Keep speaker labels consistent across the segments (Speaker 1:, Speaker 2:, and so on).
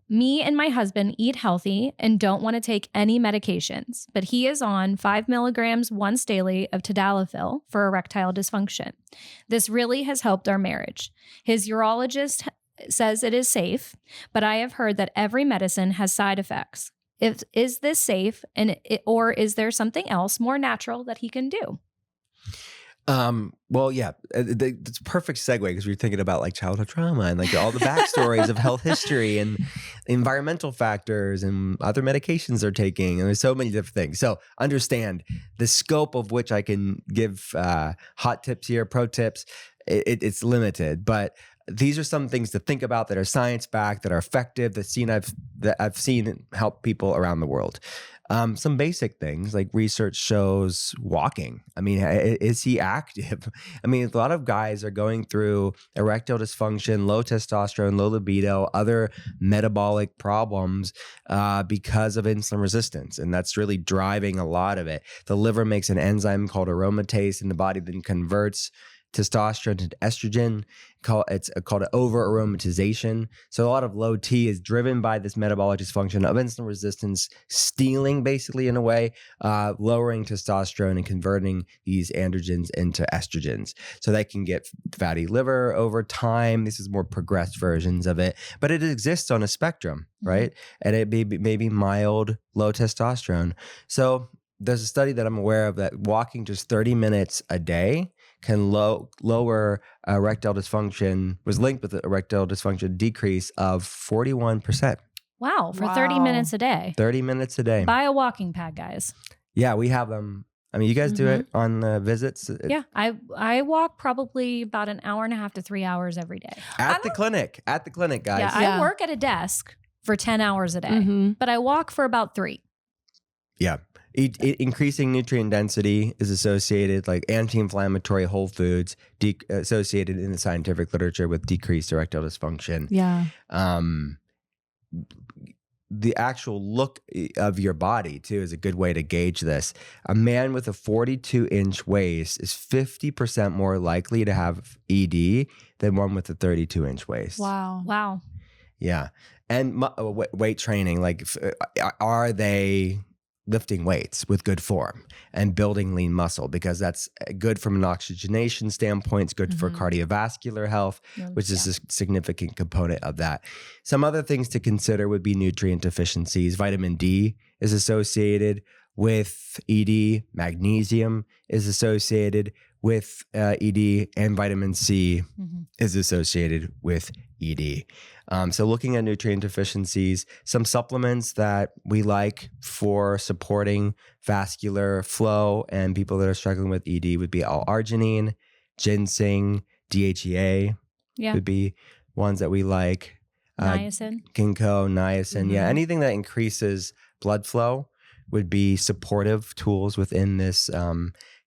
Speaker 1: Me and my husband eat healthy and don't want to take any medications, but he is on 5 milligrams once daily of tadalafil for erectile dysfunction. This really has helped our marriage. His urologist says it is safe, but I have heard that every medicine has side effects. Is this safe, or is there something else more natural that he can do?
Speaker 2: Well, yeah, it's a perfect segue because we're thinking about like childhood trauma and like all the backstories of health history and environmental factors and other medications they're taking. And there's so many different things. So understand the scope of which I can give hot tips here, pro tips. It's limited, but these are some things to think about that are science-backed, that are effective, that I've seen help people around the world. Some basic things like research shows walking. I mean, is he active? I mean, a lot of guys are going through erectile dysfunction, low testosterone, low libido, other metabolic problems because of insulin resistance. And that's really driving a lot of it. The liver makes an enzyme called aromatase, and the body then converts testosterone into estrogen. It's called an over-aromatization. So a lot of low T is driven by this metabolic dysfunction of insulin resistance, stealing basically in a way, lowering testosterone and converting these androgens into estrogens. So they can get fatty liver over time. This is more progressed versions of it, but it exists on a spectrum, right? And it may be mild, low testosterone. So there's a study that I'm aware of that walking just 30 minutes a day can lower erectile dysfunction, was linked with the erectile dysfunction decrease of 41%.
Speaker 1: Wow, for 30 minutes a day.
Speaker 2: 30 minutes a day.
Speaker 1: Buy a walking pad, guys.
Speaker 2: Yeah, we have them. I mean, you guys do it on visits?
Speaker 1: Yeah, I walk probably about an hour and a half to 3 hours every day.
Speaker 2: At the clinic, guys.
Speaker 1: Yeah, I work at a desk for 10 hours a day, but I walk for about 3.
Speaker 2: Yeah. Increasing nutrient density is associated, like anti-inflammatory whole foods, associated in the scientific literature with decreased erectile dysfunction.
Speaker 3: Yeah.
Speaker 2: The actual look of your body, too, is a good way to gauge this. A man with a 42-inch waist is 50% more likely to have ED than one with a 32-inch waist.
Speaker 3: Wow.
Speaker 2: Yeah. And weight training, like, are they lifting weights with good form and building lean muscle? Because that's good from an oxygenation standpoint. It's good for cardiovascular health, which is a significant component of that. Some other things to consider would be nutrient deficiencies. Vitamin D is associated with ED. Magnesium is associated with ED, and vitamin C is associated with ED. So looking at nutrient deficiencies, some supplements that we like for supporting vascular flow and people that are struggling with ED would be L-arginine, ginseng, DHEA would be ones that we like.
Speaker 1: Niacin.
Speaker 2: Ginkgo, niacin. Yeah, anything that increases blood flow would be supportive tools within this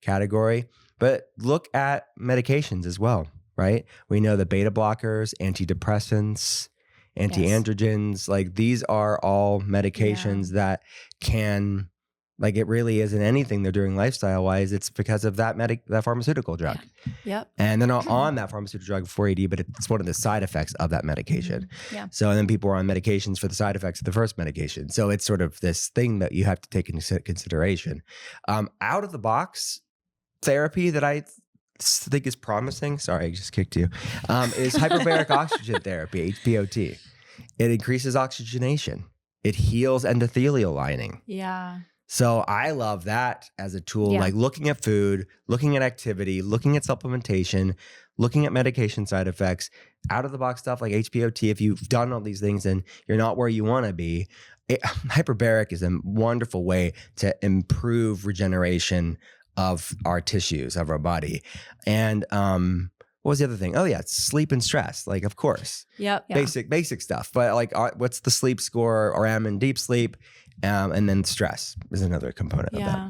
Speaker 2: category. But look at medications as well, right? We know the beta blockers, antidepressants, antiandrogens, like these are all medications that can, like, it really isn't anything they're doing lifestyle wise. It's because of that pharmaceutical drug.
Speaker 3: Yep.
Speaker 2: And they're not on that pharmaceutical drug for ED, but it's one of the side effects of that medication.
Speaker 1: Yeah.
Speaker 2: So, and then people are on medications for the side effects of the first medication. So it's sort of this thing that you have to take into consideration. Out of the box therapy that I think is promising, sorry, I just kicked you, is hyperbaric oxygen therapy, HPOT. It increases oxygenation. It heals endothelial lining.
Speaker 3: Yeah.
Speaker 2: So I love that as a tool, like looking at food, looking at activity, looking at supplementation, looking at medication side effects, out of the box stuff like HPOT. If you've done all these things and you're not where you want to be, hyperbaric is a wonderful way to improve regeneration of our tissues, of our body. And what was the other thing? Oh yeah, sleep and stress. Like, of course, basic stuff. But like, what's the sleep score? Or am in deep sleep, and then stress is another component of that.